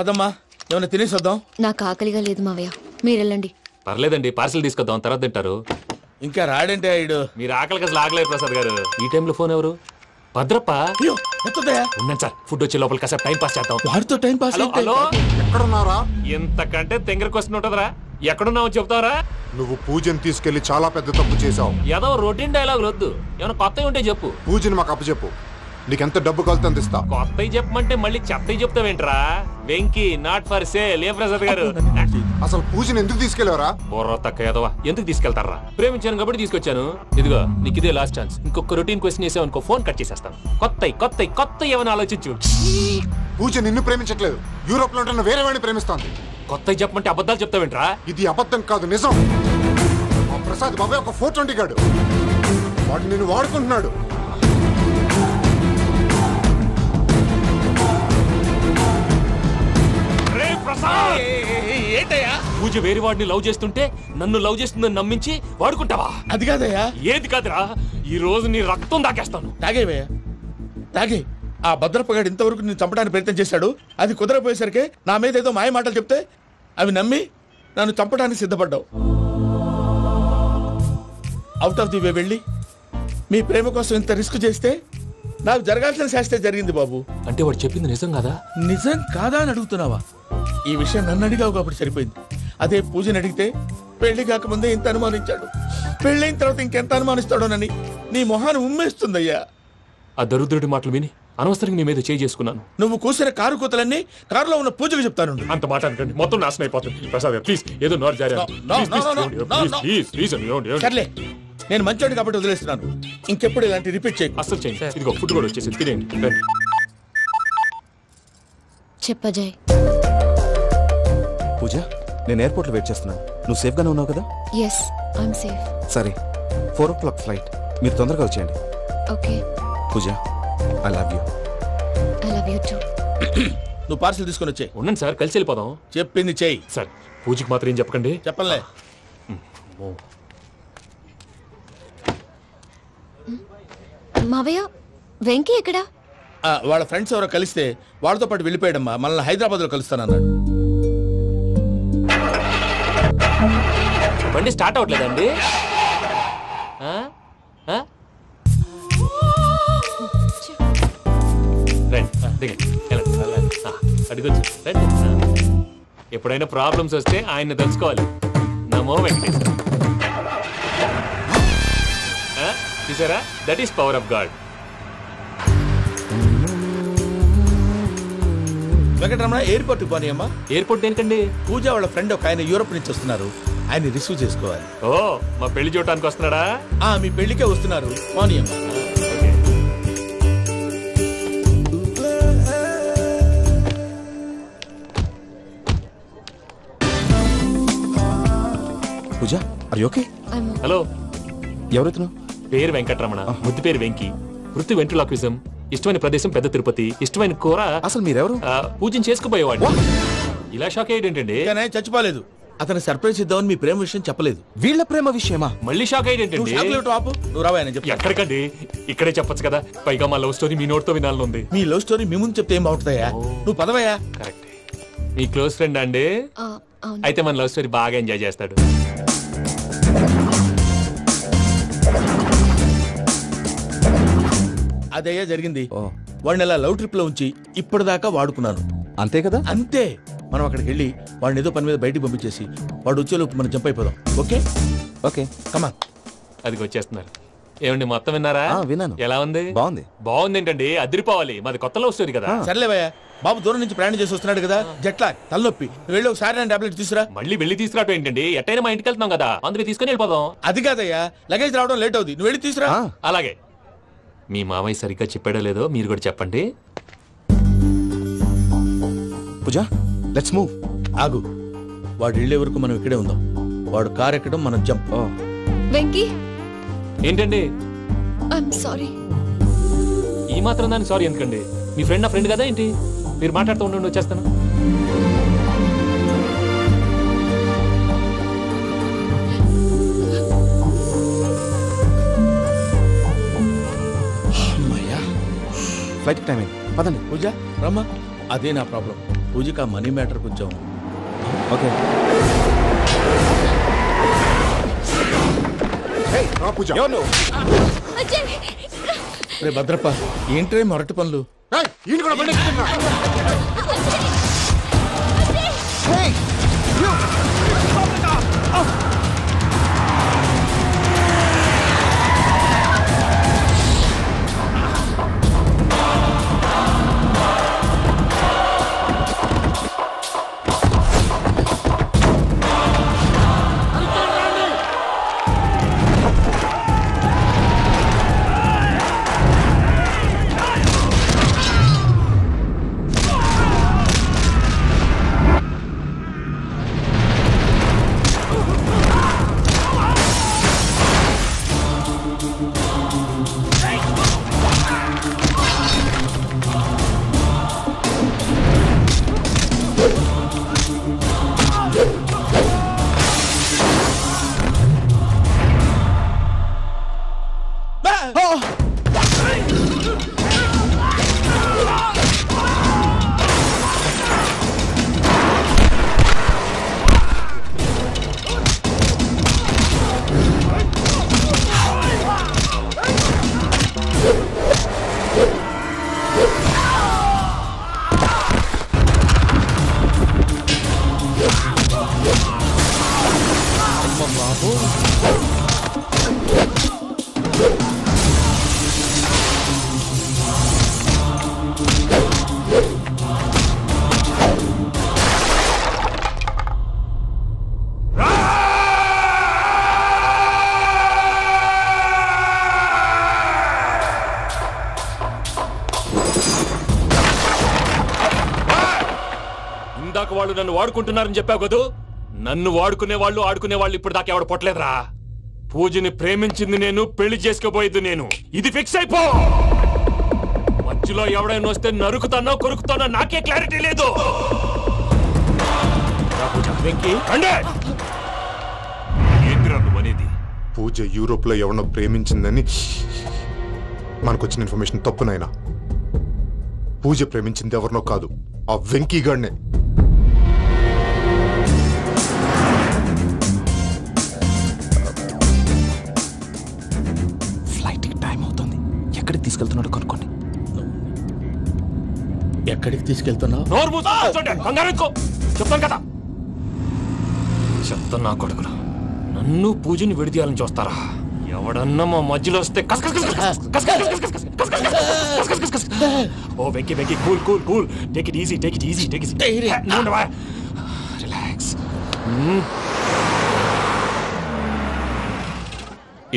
అదమ్మా ఏమైనా తినేసి వద్దాం. నాకు ఆకలిగా లేదు మావయ్య, మీరు వెళ్ళండి. పర్లేదండి, పార్సిల్ తీసుకొద్దాం, తర్వాత తింటారు. ఇంకా రాడంటే ఆయుడు. మీరు ఆకలికి అసలు ఆగలేదు ప్రసాద్ గారు. ఈ టైంలో ఫోన్ ఎవరు? భద్రప్ప. ఉన్నాను సార్, ఫుడ్ వచ్చే లోపల కాసేపు టైం పాస్ చేద్దాం. వాడితో టైం పాస్. హలో, ఎక్కడున్నారా? ఇంతకంటే తెంగర క్వశ్చన్ ఉంటుందిరా. ఎక్కడున్నావు చెప్తావరా? నువ్వు పూజని తీసుకెళ్లి చాలా పెద్ద తప్పు చేశావు. ఏదో రొటీన్ డైలాగ్ వద్దు, ఏమైనా కొత్తవి ఉంటే చెప్పు. పూజని మాకు అప్పచెప్పు, నీకెంత డబ్బు కలితే అందిస్తా. కొత్తవి చెప్పమంటే మళ్ళీ చెత్తవి చెప్తావేంట్రా? Venky not for sale. ఏ ప్రసాద్ గారు, అసలు పూజని ఎందుకు తీసుకెళ్లేవరా? బొర్ర తక్క ఏదవా, ఎందుకు తీసుకెళ్తారా? ప్రేమించాను కాబట్టి తీసుకొచ్చాను. ఇదిగో నీకు ఇదే లాస్ట్ ఛాన్స్. ఇంకొక రొటీన్ క్వశ్చన్ చేసావు అనుకో, ఫోన్ కట్ చేసేస్తాను. కొత్త ఏమైనా ఆలోచించు. పూజ నిన్ను ప్రేమించట్లేదు, యూరోప్ లో ఉంటున్న వేరే వాడిని ప్రేమిస్తోంది. కొత్తవి చెప్పమంటే అబద్ధాలు చెప్తావేంట్రా? ఇది అబద్ధం కాదు, నిజం. మా ప్రసాద్ బాబాయ్ ఒక 420 గాడు, వాడు నిన్ను వాడుకుంటున్నాడు. ఏంటయ్యా? పూజ వేరే వాడిని లవ్ చేస్తుంటే నన్ను లవ్ చేస్తుందని నమ్మించి వాడుకుంటావా? అది కాదయ్యా. ఏది కాదురా, ఈ రోజు నీ రక్తం దాకేస్తాను. తాగేవయ్యా, తాగే. ఆ భద్రప్పగాడు ఇంతవరకు నేను చంపడానికి ప్రయత్నం చేశాడు. అది కుదరపోయేసరికి నా మీద ఏదో మాయ మాటలు చెప్తే అవి నమ్మి నన్ను చంపడానికి సిద్ధపడ్డావు. అవుట్ ఆఫ్ ది వే వెళ్ళి మీ ప్రేమ కోసం ఇంత రిస్క్ చేస్తే నాకు జరగాల్సిన శాస్త్రే జరిగింది బాబు. అంటే వాడు చెప్పింది నిజం కదా? నిజం కాదా అని అడుగుతున్నావా? ఈ విషయం నన్ను అడిగావు కాబట్టి సరిపోయింది. అదే పూజని అడిగితే పెళ్లి కాకముందే ఇంత అనుమానించాడు, పెళ్ళైన తర్వాత ఇంకెంత అనుమానిస్తాడోనని నీ మొహాన్ని ఉమ్మేస్తుందయ్యా. ఆ దరిద్రుడి మాటలు విని అనవసరంగా నీ మీద చేయి చేసుకున్నాను. నువ్వు కూసిన కారు కూతలన్నీ కారులో ఉన్న పూజకు చెప్తాను. అంత మాట అనకండి, మొత్తం నాశనం అయిపోతుంది. ప్రసాద్ ప్లీజ్, ఏదో నోరు జారీ. సర్లే, నేను మంచోడి కాబట్టి వదిలేస్తున్నాను. ఇంకెప్పుడు ఇలాంటి రిపీట్ చేయి. అసలు చేయండి. ఇదిగో ఫుడ్ కూడా వచ్చేసి తినేయండి. చెప్పజాయ్. పూజ, నేను ఎయిర్పోర్ట్ లో వెయిట్ చేస్తున్నాను. నువ్వు సేఫ్ గానే ఉన్నావు కదా? Yes, I'm safe. సరే, 4 o'clock ఫ్లైట్. మీరు తొందరగా వచ్చేయండి. Okay. Pooja, I love you. I love you too. నువ్వు పార్సల్ తీసుకొని వచ్చే. ఉండండి సార్, కలిసి వెళ్ళిపోదాం. చెప్పింది చెయ్యి సార్. పూజకి మాత్రం ఏం చెప్పకండి. చెప్పలే. మావయ్య, వెంకీ ఎక్కడా? వాళ్ళ ఫ్రెండ్స్ ఎవరో కలిస్తే వాళ్ళతో పాటు వెళ్ళిపోయాడమ్మా. మనల్ని హైదరాబాద్ లో కలుస్తానన్నాడు. బండి స్టార్ట్ అవ్వట్లేదండి. అడుగొచ్చు. ఎప్పుడైనా ప్రాబ్లమ్స్ వస్తే ఆయన్ని తెలుసుకోవాలి. నమో వెంకటేశ్వర. చూసారా, that is power of God. Venkataramana, airport పోనీ అమ్మా. ఎయిర్పోర్ట్ దేనికండి? పూజ వాళ్ళ ఫ్రెండ్ ఒక ఆయన యూరోప్ నుంచి వస్తున్నారు, ఆయన రిసీవ్ చేసుకోవాలి. ఓ, మా పెళ్లి చూడటానికి వస్తున్నాడా? మీ పెళ్లికే వస్తున్నారు. పోనీ అమ్మా. పూజ, ఆర్ యు ఓకే? హలో, ఎవరైతును? పేరు వెంకటరమణ, ముద్దు పేరు వెంకీ, వృత్తి వెంట్రులాక్విజం, ఇష్టమైన ప్రదేశం పెద్ద తిరుపతి, ఇష్టమైన కూర. అసలు మీరెవరు? పూజను చేసుకుపోయేవాడు. ఇలా షాక్ అయ్యేటండి. చచ్చిపోలేదు. అతను సర్ప్రైజ్ ఇద్దామని మీ ప్రేమ విషయం చెప్పలేదు. వీళ్ళ ప్రేమ విషయమా? మళ్ళీ షాక్ అయ్యేటండి. నువ్వు రావాయని చెప్పి. ఎక్కడికండి, ఇక్కడే చెప్పొచ్చు కదా. పైగా మా లవ్ స్టోరీ మీ నోట్తో వినాలని ఉంది. మీ లవ్ స్టోరీ మీ ముందు చెప్తే ఏం బాగుంటుందయ్యా? నువ్వు పదవయ్యా. కరెక్ట్. మీ క్లోజ్ ఫ్రెండ్ అండి? అయితే మన లవ్ స్టోరీ బాగా ఎంజాయ్ చేస్తాడు. అదయ్యా జరిగింది. వాడిని అలా లవ్ ట్రిప్ లో ఉంచి ఇప్పటిదాకా వాడుకున్నాను. అంతే కదా? అంతే. మనం అక్కడికి వెళ్ళి వాడిని ఏదో పని మీద బయటికి పంపించేసి వాడు వచ్చేలోపు మనం జంప్ అయిపోదాం. ఓకే ఓకే, కమాన్. అది వచ్చేస్తున్నారు. ఏమండి, మొత్తం విన్నారా? విన్నాను. ఎలా ఉంది? బాగుంది. బాగుంది ఏంటండి, అదిరిపోవాలి. మాది కొత్త లవ్ స్టోరీ కదా. సర్లేవయ్యా, బాబు దూరం నుంచి ప్రయాణం చేసి వస్తున్నాడు కదా, జట్లా తలనొప్పి. వెళ్ళి ఒకసారి టాబ్లెట్ తీసుకురా. మళ్ళీ వెళ్ళి తీసుకురావటం ఏంటండి? ఎట్టైనా మా ఇంటికి వెళ్తున్నాం కదా, అందుకే తీసుకుని వెళ్ళిపోదాం. అది కాదయ్యా, లగేజ్ రావడం లేట్ అవుతుంది. నువ్వు వెళ్ళి తీసుకురా. అలాగే. మీ మామయ్య సరిగ్గా చెప్పాడో లేదో మీరు కూడా చెప్పండి. పూజ, లెట్స్ మూవ్. ఆగు, వాడు వెళ్ళే వరకు మనం ఇక్కడే ఉందాం. వాడు కార్ ఎక్కడం, మనం జంప్. వెంకీ, ఏంటండి? I'm sorry. ఈ మాత్రం దానికి సారీ ఎందుకండి? మీ ఫ్రెండ్ నా ఫ్రెండ్ కదా ఏంటి? మీరు మాట్లాడుతూ ఉండండి, వచ్చేస్తాను. ఫ్లైట్ టైం అయింది, పదండి. పూజ రమ్మా. అదే నా ప్రాబ్లం. పూజకి ఆ మనీ మ్యాటర్ కొంచెం. ఓకే. పూజ ఎవరు నువ్వు? రే భద్రప్ప, ఏంట్రే మొరటి పనులు? ఈయన కూడా బండి ఎక్కుతున్నా. ఇందాక వాళ్ళు నన్ను వాడుకుంటున్నారని చెప్పావు కదూ. నన్ను వాడుకునే వాళ్ళు ఇప్పుడు దాకా ఎవడు పొట్టలేదురా. పూజని ప్రేమించింది నేను, పెళ్లి చేసుకోబోయేది నేను. ఇది ఫిక్స్ అయిపో. మధ్యలో ఎవడైనా వస్తే నరుకుతానో కొరుకుతానో నాకే క్లారిటీ లేదు. పూజ యూరోప్ లో ఎవరినో ప్రేమించిందని మనకొచ్చిన ఇన్ఫర్మేషన్ తప్పునైనా. పూజ ప్రేమించింది ఎవరినో కాదు, ఆ వెంకీ గాడినే. ఫ్లైట్ టైం అవుతుంది, ఎక్కడికి తీసుకెళ్తున్నాడో కనుక్కోండి. ఎక్కడికి తీసుకెళ్తున్నావు? చెప్తాను కదా. చెప్తాను కొడుకులు, నన్ను పూజని విడిదీయాలని చూస్తారా? ఎవడన్నా మా మధ్యలో వస్తే ఓ Venky Venky, cool cool cool, take it easy, take it easy, take it easy, relax.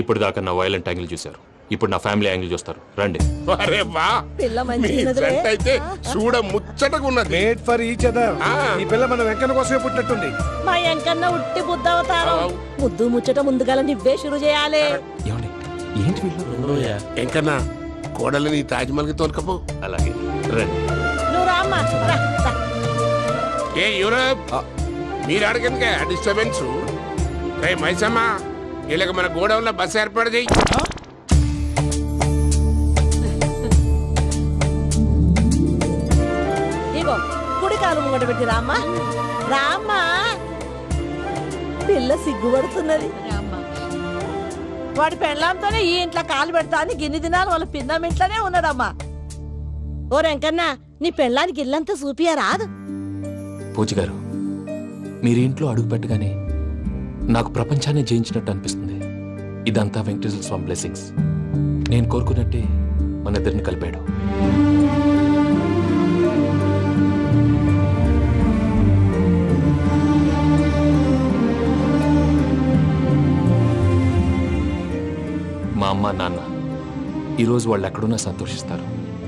ఇప్పుడు దాకా నా వైలెంట్ యాంగిల్ చూశారు, ఇప్పుడు నా ఫ్యామిలీ యాంగిల్ చూస్తారు. రండి. అరే వా, మీ ఫ్రెండ్ అయితే చూడ ముచ్చటగా ఉన్నది. Made for each other. ఈ పిల్ల మన వెంకన్న కోసమే పుట్టినట్టుంది. మా వెంకన్న ఉట్టి బుద్ధవతారం. ముద్దు ముచ్చట ముందుగా నువ్వే షురు చేయాలి. ఏమండి, ఏంటి వీళ్ళు? ఎంకన్నా కోడలిని తాజ్మహల్ కి తోలుకపో. అలాగే రండి. నువ్వు రామ్మా. ఏ యూరప్, మీరు అడగనుక డిస్టర్బెన్స్. రే మైసమ్మా, ఇలాగ మన గోడౌన్ లో బస్సు ఏర్పాటు చేయి. ఇగో కుడి కాలు ముంగట పెట్టి రామ్మా. రామ్మా, పిల్ల సిగ్గుపడుతున్నది. వాడి పెళ్ళాంతోనే ఈ ఇంట్లో కాలు పెడతా అని గిన్ని దినాలు వాళ్ళ పిన్నం ఇంట్లోనే ఉన్నాడమ్మా. ఓ వెంకన్న, నీ పెళ్ళానికి ఇల్లంతా చూపియా రాదు? పూజ గారు, మీరు ఇంట్లో అడుగు పెట్టగానే నాకు ప్రపంచాన్ని జయించినట్టు అనిపిస్తుంది. ఇదంతా వెంకటేశ్వర స్వామి బ్లెస్సింగ్స్. నేను కోరుకున్నట్టే మన ఇద్దరిని కలిపాడు. మా అమ్మ నాన్న ఈరోజు వాళ్ళు ఎక్కడున్నా సంతోషిస్తారు.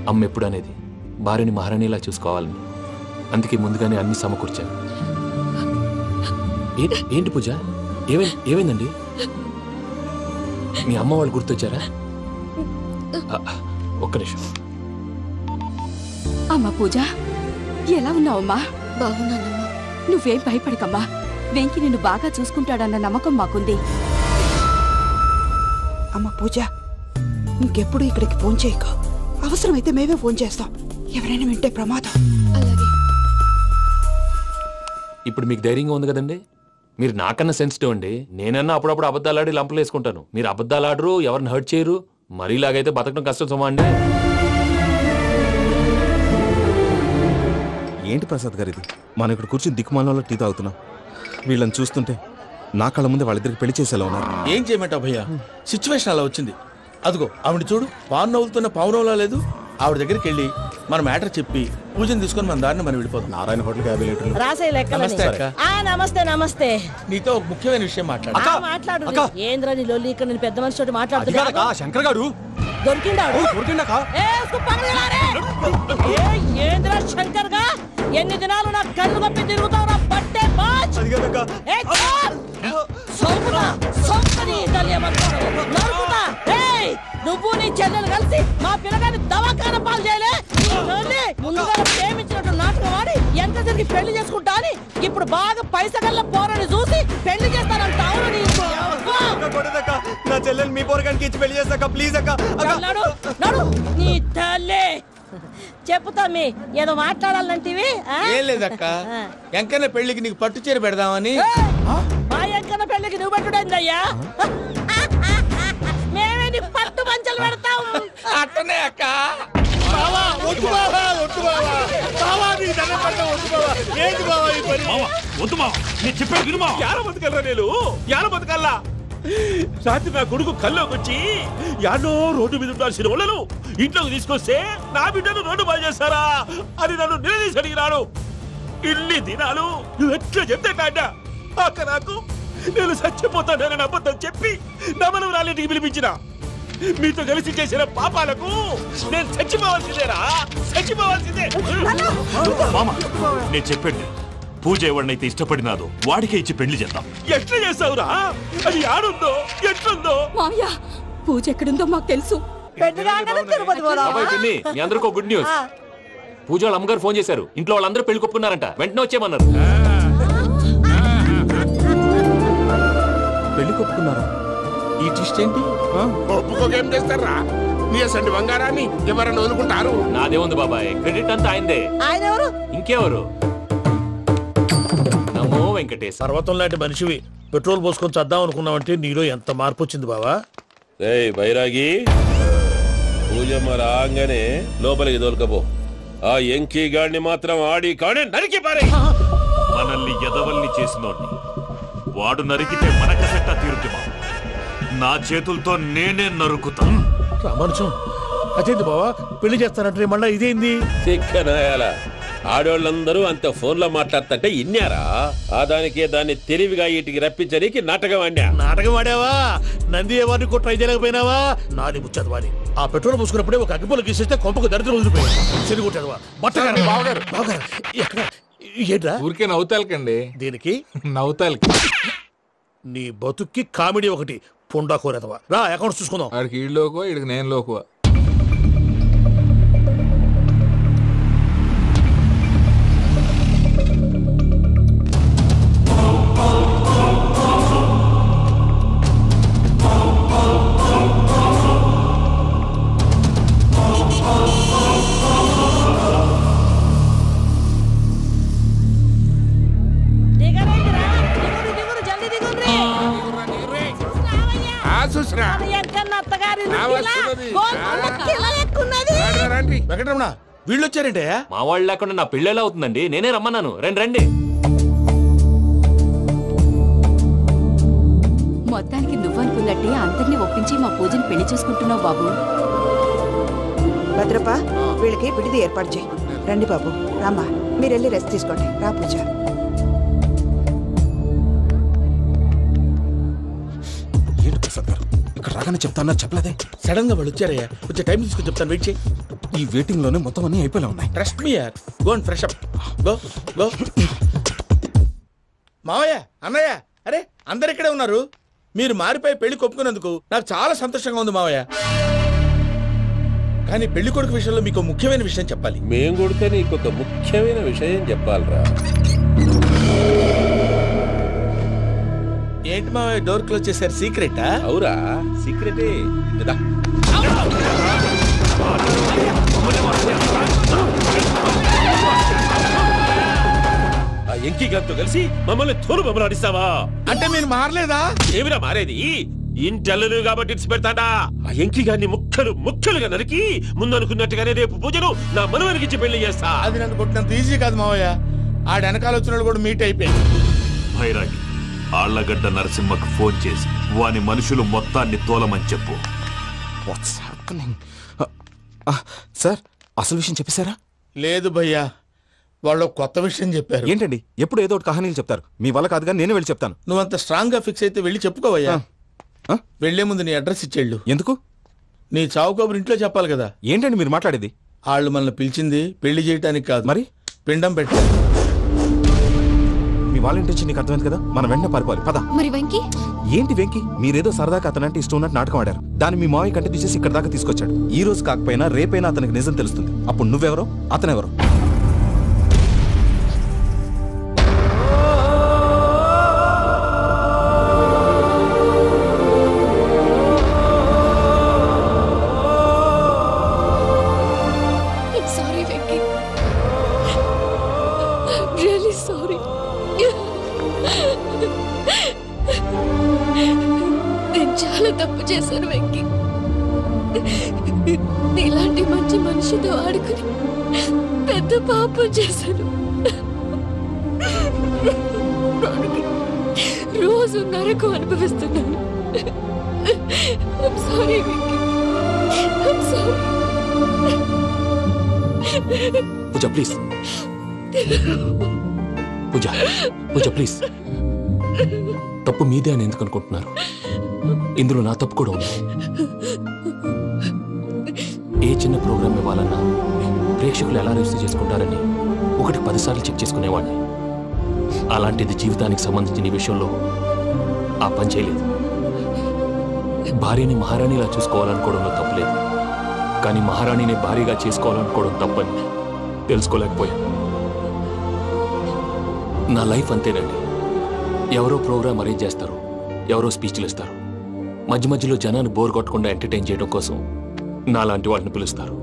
అమ్మ ఎప్పుడు అనేది భార్యని మహారాణిలా చూసుకోవాలని. అందుకే ముందుగానే అన్ని సమకూర్చాను. ఏంటి పూజ, ఏమైందండి? మీ అమ్మ వాళ్ళు గుర్తొచ్చారా? ఒక్క నిమిషం. అమ్మా పూజ, ఎలా ఉన్నావమ్మా? బాగున్నానమ్మా. నువ్వేం భయపడకమ్మా. వెంకి నిన్ను బాగా చూసుకుంటాడన్న నమ్మకం మాకుంది. అమ్మ పూజ, ఇంకెప్పుడు ఇక్కడికి ఫోన్ చేయకు. అవసరమైతే మేమే ఫోన్ చేస్తాం. ఎవరైనా వింటే ప్రమాదం. అలాగే. ఇప్పుడు మీకు ధైర్యంగా ఉంది కదండి. మీరు నాకన్నా సెన్సిటివ్ అండి. నేనన్నా అప్పుడప్పుడు అబద్ధాలాడి లంపలు వేసుకుంటాను. మీరు అబద్ధాలు ఆడరు, ఎవరిని హర్ట్ చేయరు. మరీలాగైతే బతకడం కష్టం సుమా అండి. ఏంటి ప్రసాద్ గారు ఇది? మనం ఇక్కడ కూర్చుని దిక్కుమాలలో టీ తాగుతున్నాం. వీళ్ళని చూస్తుంటే నా కళ్ళ ముందే వాళ్ళిద్దరికి పెళ్లి చేసేలా ఉన్నారు. ఏం చేయమంటావు భయ్యా, సిచ్యువేషన్ అలా వచ్చింది. అదిగో ఆవిడ చూడు, పావు నవ్వుతున్న పావునవ్వులా లేదు. ఆవిడ దగ్గరికి వెళ్ళి మన మ్యాటర్ చెప్పి పూజను తీసుకొని మన దారిని మనం వెళ్ళిపోతాం. నారాయణ హోటల్కి 50 లీటర్లు. రాసే లెక్కలని. నమస్తే అక్క. నమస్తే నమస్తే. నీతో ఒక ముఖ్యమైన విషయం మాట్లాడు. మాట్లాడు. ఏంద్రా నీ లొల్లి? ఇక్కడ నేను పెద్ద మనిషి తోటి మాట్లాడుతున్నా. శంకర్ గారు దొరికిందాడు. ఏంద్రా శంకర్ గా? ఎన్ని దినాలు నా కళ్ళు కప్పి తిరుగుతావు? పట్టే బాచ్. నువ్వు నీ చెల్లెలు కలిసి మా పిల్లగాని దవాఖాన పాలు చేయలే. ముందుగా ప్రేమించినట్టు నాటకం ఆడి ఎంత తిరిగి పెళ్లి చేసుకుంటా అని ఇప్పుడు బాగా పైసగల్ల పోరని చూసి పెళ్లి చేస్తానంటావు. నా చెల్లెలు మీ పోరగానికి ఇచ్చి పెళ్లి చేస్తాక ప్లీజ్ అక్క. నీ తల్లి చెప్పుతా మీ ఏదో మాట్లాడాలంటివి. ఏం లేదక్క, ఎంకన్న పెళ్లికి నీకు పట్టు చీర పెడదామని. మా ఎంకన్న పెళ్లికి నువ్వు పెట్టుడైందయ్యా? మేమే నీ పట్టు పంచలు పెడతాం. అట్టనే అక్క. రాత్రి నా కొడుకు కల్లోకి వచ్చి యాడో రోడ్డు మీద ఉండాల్సిన వాళ్ళను ఇంట్లోకి తీసుకొస్తే నా బిడ్డను రోడ్డు బాగా చేస్తారా అని నన్ను నిలదీసి అడిగినాడు. ఇన్ని దినాలు నువ్వు ఎట్లా చెప్తే కాడా అక్క నాకు నేను చచ్చిపోతానని అబద్ధం చెప్పి నమ్మను రాలేటికి పిలిపించిన. మీతో కలిసి చేసిన పాపాలకు నేను చచ్చిపోవాల్సిందేరా, చచ్చిపోవాల్సిందే. మామ నేను చెప్పండి, పూజ ఎవరినైతే ఇష్టపడినాదో వాడికే ఇచ్చి పెళ్లి చేద్దాం. ఎట్లా చేస్తావురా? అది ఆడుందో ఎట్లుందో? మామయ్య పూజ ఎక్కడుందో మాకు తెలుసు. మీ అందరికీ గుడ్ న్యూస్. పూజ వాళ్ళ అమ్మగారు ఫోన్ చేశారు. ఇంట్లో వాళ్ళందరూ పెళ్లి కొప్పుకున్నారంట. వెంటనే వచ్చేయమన్నారు. పెళ్లి కొప్పుకున్నారా? ఈ ట్విస్ట్ ఏంటి? ఒప్పుకోకేం చేస్తారా? నీ అసంటి బంగారాన్ని ఎవరన్నా వదులుకుంటారు? నాదేముంది బాబాయ్, క్రెడిట్ అంతా ఆయనదే. ఆయన ఎవరు? ఇంకెవరు? నమో వెంకటేశ్. పర్వతం లాంటి మనిషివి పెట్రోల్ పోసుకొని చద్దాం అనుకున్నావంటే నీలో ఎంత మార్పు వచ్చింది బావా. బైరాగి పూజమ్మ రాగానే లోపలికి దొరకపో. ఆ ఎంకీ గాడిని మాత్రం ఆడి కాడే నరికి పారే. మనల్ని ఎదవల్ని చేసినోడ్ని వాడు నరికితే మనకసెట్టా తీరుతుమా? నా చేతులతో నేనే నరుకుతా. రామానుజం అదేంది బావా, పెళ్లి చేస్తానంటే మళ్ళా ఇదేంది? చిక్కనాయాల ఆడోళ్ళందరూ అంత ఫోన్ లో మాట్లాడుతుంటే ఇన్నారా? ఆ దానికే దాన్ని తెలివిగా వీటికి రప్పించడానికి నాటకం ఆడా. నాటకం ఆడావా? నంది ఎవరిని కూడా ట్రై చేయలేకపోయినావా? నాది ముచ్చదు వాడి. ఆ పెట్రోల్ పోసుకున్నప్పుడే ఒక అగ్గిపొల గీసేస్తే కొంపకు దరిద్రం వదిలిపోయాయి. చెరుగుంటాడువా బట్టగారు బావగారు బావగారు ఎక్కడ ఏంట్రా? ఊరికే నవ్వుతాలకండి. దీనికి నవ్వుతాలకి నీ బతుక్కి కామెడీ ఒకటి పుండా కోరేదవా. రా అకౌంట్స్ చూసుకుందాం. ఆడికి ఈడు లోకువా, ఈడికి నేను లోకువా. వెంకటరమణ వీళ్ళు వచ్చారంటే మా వాళ్ళు లేకుండా నా పెళ్ళేలా అవుతుందండి? నేనే రమ్మన్నాను. రండి రండి. మొత్తానికి నువ్వనుకున్నట్టే అందరినీ ఒప్పించి మా పూజని పెళ్లి చేసుకుంటున్నావు బాబు. భద్రప్ప వీళ్ళకి విడిది ఏర్పాటు చేయి. రండి బాబు. రామ్మా మీరు వెళ్ళి రెస్ట్ తీసుకోండి. రా పూజ. ఏంటి ప్రసాద్ గారు ఇక్కడ రాగానే చెప్తాను చెప్పలేదే? సడన్ గా వాళ్ళు వచ్చారయ్యా. కొంచెం టైం తీసుకొని చెప్తాను, వెయిట్ చేయి. ఈ వెయిటింగ్ లోనే మొత్తం అన్ని అయిపోయినా ఉన్నాయి. ట్రస్ట్ మీ యార్. Go and fresh up. Go go. మావయ్య, అన్నయ్య, అరే అందరు ఇక్కడే ఉన్నారు. మీరు మారిపోయి పెళ్లి కొప్పుకున్నందుకు నాకు చాలా సంతోషంగా ఉంది మావయ్య. కానీ పెళ్లి కొడుకు విషయంలో మీకు ముఖ్యమైన విషయం చెప్పాలి. మేం కొడుక నీకు ఒక ముఖ్యమైన విషయం చెప్పాలరా. ఏంటి మావయ్య డోర్ క్లోజ్ చేశారు? సీక్రెటా? అవురా, సీక్రెటే. గారితో కలిసి మమ్మల్ని తోలు బొమ్మలాడిస్తావా? అంటే మీరు మారలేదా? ఏమిరా మారేది? ఇంటల్లు కాబట్టి ఇడిచి పెడతాడా? ఆ ఎంకి గారిని ముక్కలుగా నరికి ముందు అనుకున్నట్టుగానే రేపు పూజను నా మనవనికిచ్చి పెళ్లి చేస్తా. అది నన్ను కొట్టినంత ఈజీ కాదు మావయ్య. ఆడ వెనకాల వచ్చిన కూడా మీట్ అయిపోయింది. భైరాగి ఆళ్లగడ్డ నరసింహకు ఫోన్ చేసి వాని మనుషులు మొత్తాన్ని తోలమని చెప్పు. సార్ అసలు విషయం చెప్పేశారా? లేదు భయ్యా, వాళ్ళు కొత్త విషయం చెప్పారు. ఏంటండి ఎప్పుడు ఏదో ఒకటి కహానీలు చెప్తారు. మీ వల్ల కాదుగా నేనే వెళ్ళి చెప్తాను. నువ్వంత స్ట్రాంగ్ గా ఫిక్స్ అయితే వెళ్ళి చెప్పుకోవయ్యా. వెళ్లే ముందు నీ అడ్రస్ ఇచ్చేళ్ళు. ఎందుకు? నీ చావు కబురు ఇంట్లో చెప్పాలి కదా. ఏంటండి మీరు మాట్లాడేది? వాళ్ళు మనల్ని పిలిచింది పెళ్లి చేయటానికి కాదు, మరి పిండం పెట్టారు. మీ వాళ్ళ ఇంటి నీకు అర్థమైంది కదా, మనం వెంటనే పారిపోవాలి. పద. మరి వెంకీ? ఏంటి వెంకీ? మీరేదో సరదాగా అతనంటే ఇష్టం ఉన్నట్టు నాటకం ఆడారు. దాన్ని మీ మావయ్య కంటిన్యూ చేసి ఇక్కడ దాకా తీసుకొచ్చాడు. ఈ రోజు కాకపోయినా రేపైనా అతనికి నిజం తెలుస్తుంది. అప్పుడు నువ్వెవరో అతనెవరో. చాలా తప్పు చేశాను వెంకీ. నీలాంటి మంచి మనిషితో ఆడుకుని పెద్ద పాపం చేశాను. రోజు నరకం అనుభవిస్తున్నాను. I'm sorry, Venky. I'm sorry. Pooja please. Pooja please. తప్పు మీదే అని ఎందుకు అనుకుంటున్నారు? ఇందులో నా తప్పు కూడా ఉంది. ఏ చిన్న ప్రోగ్రామ్ ఇవ్వాలన్నా ప్రేక్షకులు ఎలా రిసీవ్ చేసుకుంటారని 1-10 సార్లు చెక్ చేసుకునేవాడిని. అలాంటిది జీవితానికి సంబంధించిన ఈ విషయంలో ఆ పని చేయలేదు. భార్యని మహారాణిలా చూసుకోవాలనుకోవడంలో తప్పులేదు, కానీ మహారాణిని భార్యగా చేసుకోవాలనుకోవడం తప్పని తెలుసుకోలేకపోయాను. నా లైఫ్ అంతేనండి. ఎవరో ప్రోగ్రామ్ అరేంజ్ చేస్తారు, ఎవరో స్పీచ్లు ఇస్తారు. మధ్య మధ్యలో జనాన్ని బోర్ కొట్టకుండా ఎంటర్టైన్ చేయడం కోసం నాలాంటి వాడిని పిలుస్తారు.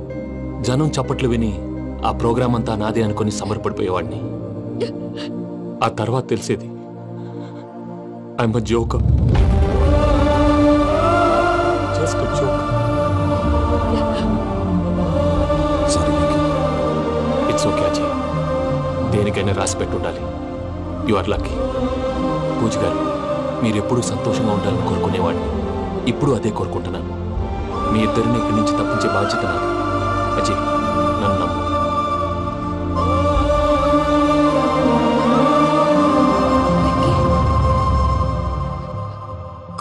జనం చప్పట్లు విని ఆ ప్రోగ్రామ్ అంతా నాదే అనుకుని సమర్పడిపోయేవాడిని. ఆ తర్వాత తెలిసేది I'm a joker. Just a joker. It's okay Ajay, దేనికైనా రాసి పెట్టుండాలి. You are lucky. పూజ గారు, మీరు ఎప్పుడూ సంతోషంగా ఉండాలని కోరుకునేవాడిని. ఇప్పుడు అదే కోరుకుంటున్నాను. మీ ఇద్దరిని ఇక్కడి నుంచి తప్పించే బాధ్యత నాది. అజయ్, నన్ను నమ్ము.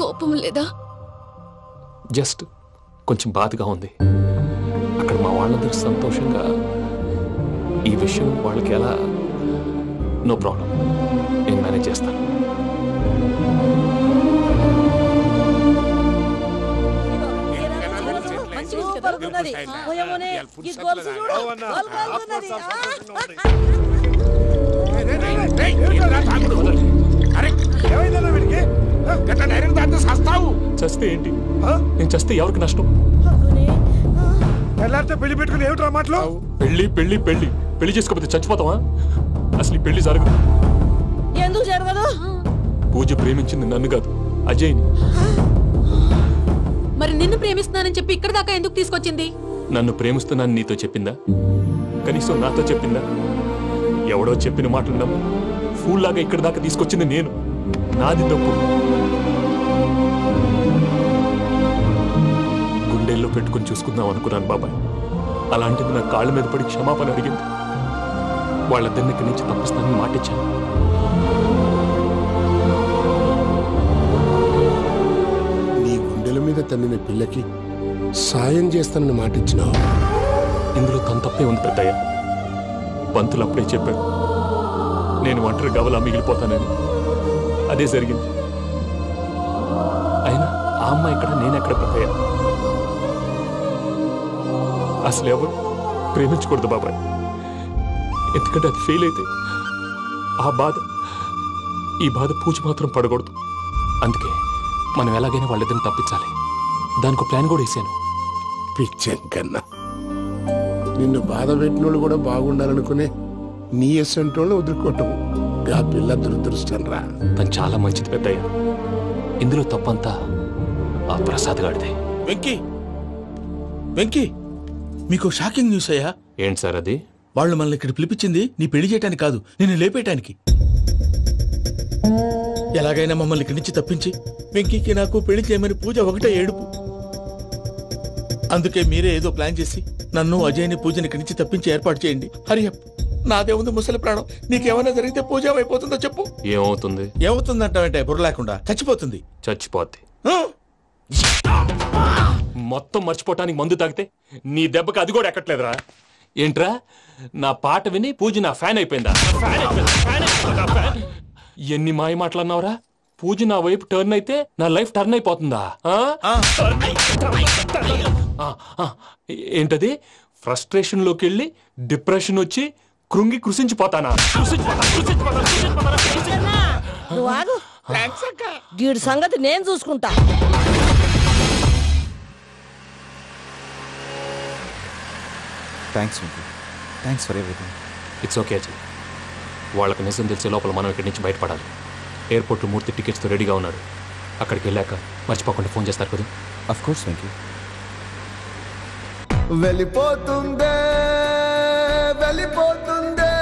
కోపం లేదా? జస్ట్ కొంచెం బాధగా ఉంది. అక్కడ మా వాళ్ళందరూ సంతోషంగా ఈ విషయం వాళ్ళకి ఎలా. నో ప్రాబ్లం, నేను మేనేజ్ చేస్తాను. చస్తే ఏంటి? నేను చస్తే ఎవరికి నష్టం? పెళ్లి పెట్టుకుని ఏమిట్రా మాటలు? పెళ్లి పెళ్లి పెళ్లి పెళ్లి చేసుకోకపోతే చచ్చిపోతావా? అసలు ఈ పెళ్లి జరగదు. ఎందుకు జరగదు? పూజ ప్రేమించింది నన్ను కాదు, అజయ్ని. మరి నిన్ను ప్రేమిస్తున్నానని చెప్పి ఇక్కడ దాకా ఎందుకు తీసుకొచ్చింది? నన్ను ప్రేమిస్తున్నాను నీతో చెప్పిందా? కనీసం నాతో చెప్పిందా? ఎవడో చెప్పిన మాటలు నమ్ము ఫూల్ లాగా ఇక్కడ దాకా తీసుకొచ్చింది నేను. నాది తప్పు. గుండెల్లో పెట్టుకుని చూసుకుందాం అనుకున్నాను బాబాయ్. అలాంటిది నా కాళ్ళ మీద పడి క్షమాపణ అడిగింది. వాళ్ళిద్దరిని ఇక్కడి నుంచి తప్పిస్తానని మాటిచ్చాను. నీ గుండెల మీద తన్నిన పిల్లకి సాయం చేస్తానని మాటిచ్చినావు. ఇందులో తన తప్పే ఉంది పెద్దయ్య. పంతులు అప్పుడే చెప్పాడు నేను ఒంటరి గవలా మిగిలిపోతానని. అదే జరిగింది. అయినా ఆ అమ్మాయి ఎక్కడ, నేనెక్కడ పెద్దయ్య? అసలు ఎవరు ప్రేమించకూడదు బాబాయ్. ఎందుకంటే అది ఫెయిల్ అయితే ఈ బాధ పూజ మాత్రం పడకూడదు. అందుకే మనం ఎలాగైనా వాళ్ళిద్దరిని తప్పించాలి. దానికి ప్లాన్ కూడా వేసాను. పిచ్చం కన్నా నిన్ను బాధ పెట్టినోళ్ళు కూడా బాగుండాలనుకునే నీ ఎస్సంటోళ్ళు వదులుకోవటం ఆ పిల్ల దురదృష్టం రా. తను చాలా మంచిది పెద్దయ్య. ఇందులో తప్పంతా ఆ ప్రసాద్ గాడిదే. వెంకీ వెంకీ, మీకు షాకింగ్ న్యూస్ అయ్యా. ఏంటి సార్ అది? వాళ్ళు మనల్ని ఇక్కడ పిలిపించింది నీ పెళ్లి చేయటానికి కాదు, నిన్ను లేపేయటానికి. ఎలాగైనా మమ్మల్ని ఇక్కడి నుంచి తప్పించి వెంకీకి నాకు పెళ్లి చేయమని పూజ ఒకటే ఏడుపు. అందుకే మీరే ఏదో ప్లాన్ చేసి నన్ను అజయ్ని పూజని ఇక్కడి నుంచి తప్పించి ఏర్పాటు చేయండి. హరియప్, నాదే ఉంది ముసలి ప్రాణం. నీకేమైనా జరిగితే పూజ అయిపోతుందో చెప్పు. ఏమవుతుంది? ఏమవుతుందంటావంటే బుర్ర లేకుండా చచ్చిపోతుంది. చచ్చిపోద్ది. మొత్తం మర్చిపోవటానికి మందు తాగితే నీ దెబ్బకి అది కూడా ఎక్కట్లేదురా. ఏంట్రా, నా పాట విని పూజ నా ఫ్యాన్ అయిపోయిందా? ఎన్ని మాయ మాటలన్నావురా? పూజ నా వైపు టర్న్ అయితే నా లైఫ్ టర్న్ అయిపోతుందా? ఏంటది? ఫ్రస్ట్రేషన్ లోకి వెళ్ళి డిప్రెషన్ వచ్చి కృంగి కృషించిపోతానా? నువ్వు ఆగు. వీడి సంగతి నేను చూసుకుంటా. Thanks Venky, thanks for everything. It's okay Ajay. వాళ్ళకి నిజం తెలిసే లోపల మనం ఇక్కడి నుంచి బయటపడాలి. ఎయిర్పోర్ట్లో మూర్తి టికెట్స్తో రెడీగా ఉన్నాడు. అక్కడికి వెళ్ళాక మర్చిపోకుండా ఫోన్ చేస్తారు కదా. Of course Venky. వెళ్ళిపోతుందే వెళ్ళిపోతుందే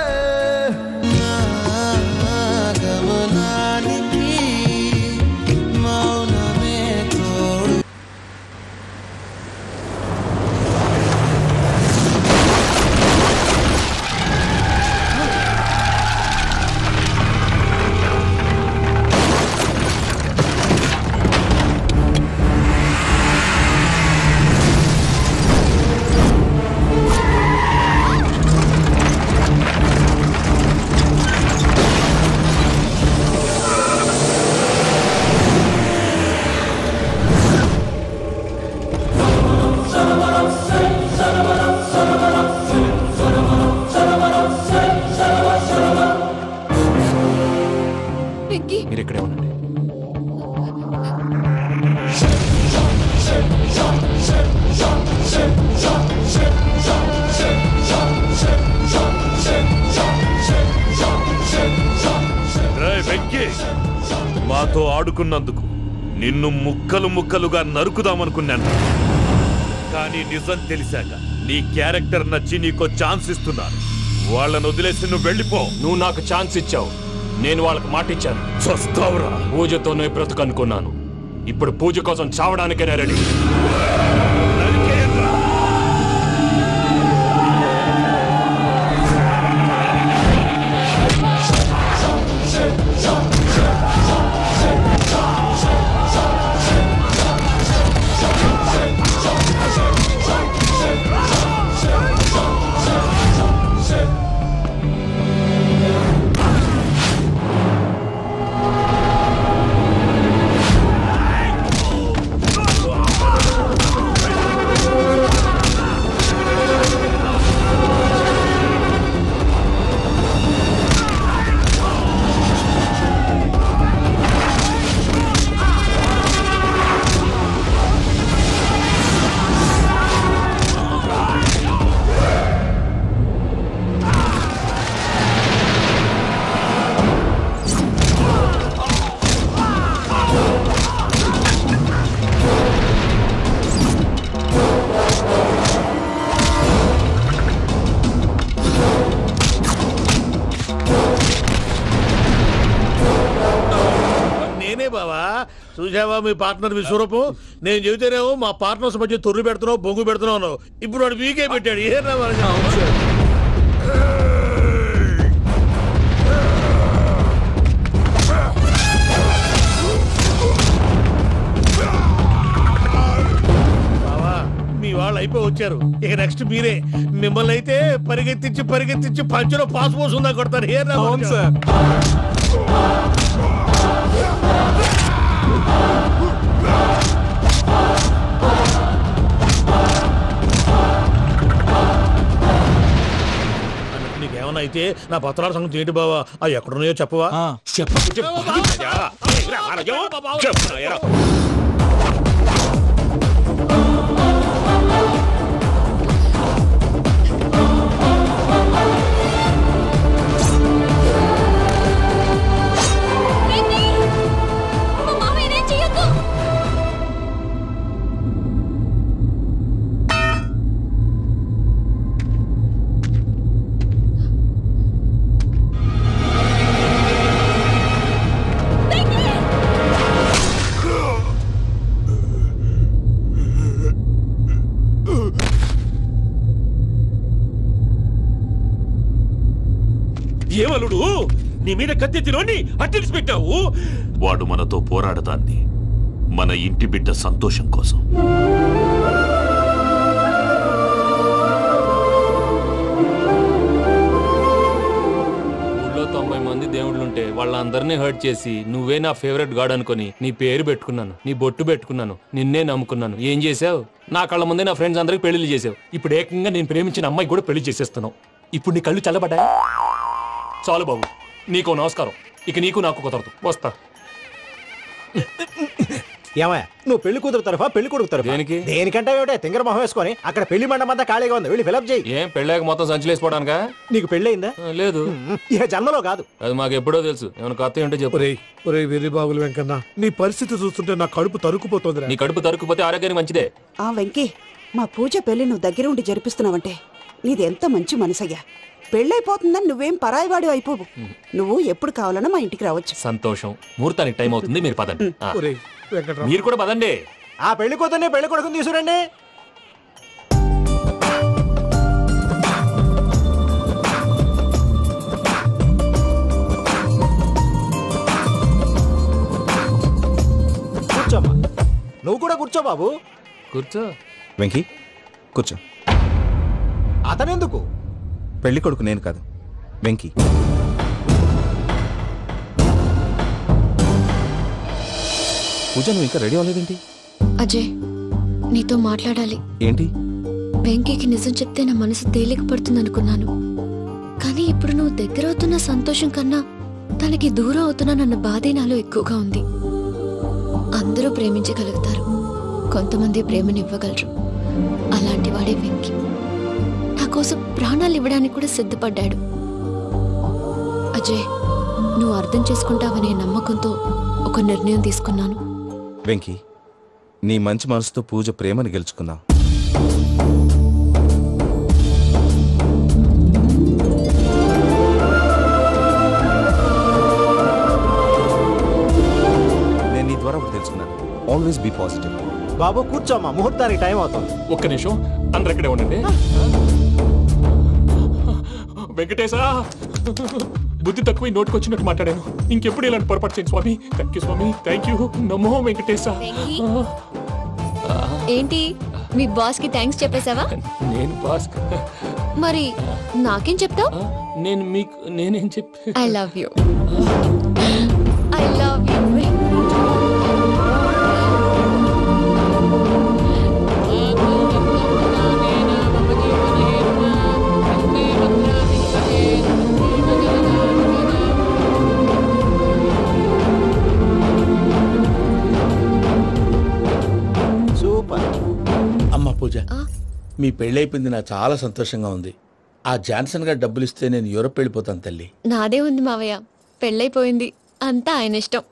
గమనానికి మౌనమే తోడు. మీరు ఇక్కడే ఉండండి. వెంకీ, మాతో ఆడుకున్నందుకు నిన్ను ముక్కలు ముక్కలుగా నరుకుదామనుకున్నాను. కానీ నిజం తెలిసాక నీ క్యారెక్టర్ నచ్చి నీకో ఛాన్స్ ఇస్తున్నాను. వాళ్ళను వదిలేసి నువ్వు వెళ్ళిపో. నువ్వు నాకు ఛాన్స్ ఇచ్చావు, నేను వాళ్ళకి మాట ఇచ్చాను. చస్తావురా. పూజతోనే బ్రతుకనుకున్నాను. ఇప్పుడు పూజ కోసం చావడానికైనా రెడీ. చూసావా మీ పార్ట్నర్ విశ్వరూపం? నేను చెబితేనేమో మా పార్ట్నర్స్ మధ్య తొర్రు పెడుతున్నావు, బొంగు పెడుతున్నావు. ఇప్పుడు వాడు వీకే పెట్టాడు. ఏ బావా, మీ వాళ్ళు అయిపోయి వచ్చారు. ఇక నెక్స్ట్ మీరే. మిమ్మల్ని అయితే పరిగెత్తించి పరిగెత్తించి పంచలో పాస్ పోసుందా కొడతారు. ఏ సార్ నీకేమన్నా అయితే నా పత్రాల సంగతి ఏంటి బావా? అవి ఎక్కడున్నాయో చెప్పవా? ఏమలుడు నీ మీద కత్తెత్తిలోని అట్టెలిసి పెట్టావు. వాడు మనతో పోరాడదాన్ని మన ఇంటి బిడ్డ సంతోషం కోసం. ఊళ్ళో 90 మంది దేవుళ్ళుంటే వాళ్ళందరినీ హర్ట్ చేసి నువ్వే నా ఫేవరెట్ గాడ్ అనుకుని నీ పేరు పెట్టుకున్నాను, నీ బొట్టు పెట్టుకున్నాను, నిన్నే నమ్ముకున్నాను. ఏం చేసావు? నా కళ్ళ ముందే నా ఫ్రెండ్స్ అందరికి పెళ్లి చేసావు. ఇప్పుడు ఏకంగా నేను ప్రేమించిన అమ్మాయి కూడా పెళ్లి చేసేస్తున్నావు. ఇప్పుడు నీ కళ్ళు చల్లబడ్డాయా? చాలు బాబు, నీకు నమస్కారం. ఇక నీకు నాకు కుదరదు. వస్తా. ఏమయ్య, నువ్వు పెళ్లి కూతురు తరఫా పెళ్లి కొడుకు తరఫా? దేనికి? దేనికంటే ఏమిటే తింగర మొహం వేసుకొని అక్కడ పెళ్లి మండపం అంతా ఖాళీగా ఉంది, వెళ్ళి ఫిలప్ చేయి. ఏం పెళ్ళాక మొత్తం సంచలేసిపోవడానికా? నీకు పెళ్ళయిందా? లేదు. ఇక జన్మలో కాదు. అది మాకు ఎప్పుడో తెలుసు. ఏమైనా కొత్త ఉంటే చెప్పు. ఒరే వెర్రి బాబులు వెంకన్న, నీ పరిస్థితి చూస్తుంటే నా కడుపు తరుక్కుపోతుంది. నీ కడుపు తరుక్కుపోతే ఆరోగ్యానికి మంచిదే. ఆ వెంకీ, మా పూజ పెళ్లి నువ్వు దగ్గర ఉండి జరిపిస్తున్నావంటే నీది ఎంత మంచి మనసయ్యా. పెళ్ళైపోతుందని నువ్వేం పరాయివాడి అయిపోవు. నువ్వు ఎప్పుడు కావాలన్నా మా ఇంటికి రావచ్చు. సంతోషం. ముహూర్తానికి టైం అవుతుంది, మీరు పదండి. మీరు కూడా పదండి. ఆ పెళ్లి కూతుర్ని పెళ్లి కొడుకుని తీసుకురండి. కూర్చోమ్మా. నువ్వు కూడా కూర్చో బాబు. కూర్చో. వెంకీ కూర్చో. అతనెందుకు? పెళ్లి కొడుకు నేను కాదు, వెంకీ. పూజ, నువ్వు ఇంకా రెడీ అవ్వలేదేంటి? అజయ్, నీతో మాట్లాడాలి. ఏంటి? వెంకీకి నిజం చెప్తే నా మనసు తేలిక పడుతుంది అనుకున్నాను. కానీ ఇప్పుడు నువ్వు దగ్గర అవుతున్న సంతోషం కన్నా తనకి దూరం అవుతున్నానన్న బాధే నాలో ఎక్కువగా ఉంది. అందరూ ప్రేమించగలుగుతారు, కొంతమంది ప్రేమనివ్వగలరు. అలాంటి వాడే వెంకీ. నా కోసం ప్రాణాలు ఇవ్వడానికి కూడా సిద్ధపడ్డాడు. అజయ్, నువ్వు అర్థం చేసుకుంటావనే నమ్మకంతో ఒక నిర్ణయం తీసుకున్నాను. వెంకీ, నీ మంచి మనసుతో పూజ ప్రేమని గెలుచుకున్నావు. నేను నీ ద్వారా ఒకటి తెలుసుకున్నాను. Always be positive. బాబు కూర్చోమ్మా, ముహూర్తానికి టైం అవుతుంది. ఒక్క నిమిషం, అందరు ఇక్కడే ఉండండి. వెంకటేశా, బుద్ధి తక్కువ నోటికొచ్చినట్టు మాట్లాడాను. ఇంకెప్పుడు ఇలాంటి పొరపాటు చేయండి స్వామి. థ్యాంక్ యూ స్వామి, థ్యాంక్ యూ. నమో వెంకటేశా. ఏంటి, మీ బాస్ కి థ్యాంక్స్ చెప్పేశావా? నేను బాస్ మరి నాకేం చెప్తావు? నేను మీకు నేనేం చెప్పి I love you. I love you. అమ్మ పూజ, మీ పెళ్ళైపోయింది, నాకు చాలా సంతోషంగా ఉంది. ఆ జాన్సన్ గారు డబ్బులు ఇస్తే నేను యూరప్ వెళ్ళిపోతాను తల్లి. నాదే ఉంది మావయ్య, పెళ్ళైపోయింది, అంతా ఆయన ఇష్టం.